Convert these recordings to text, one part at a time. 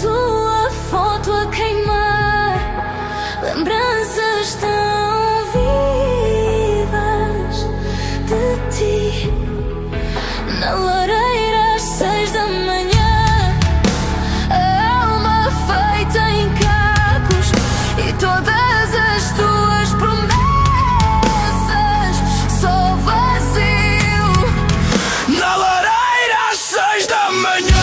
tua foto a queimar, lembranças tão vivas de ti. Na lareira às 6 da manhã, a alma feita em cacos e todas as tuas promessas, só vazio. Na lareira às 6 da manhã.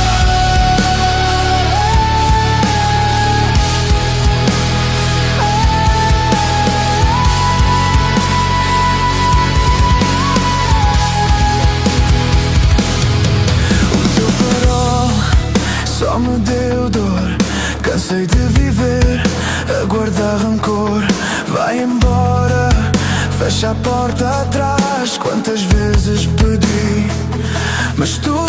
Só me deu dor, cansei de viver, a guardar rancor. Vai embora, fecha a porta atrás. Quantas vezes pedi, mas tu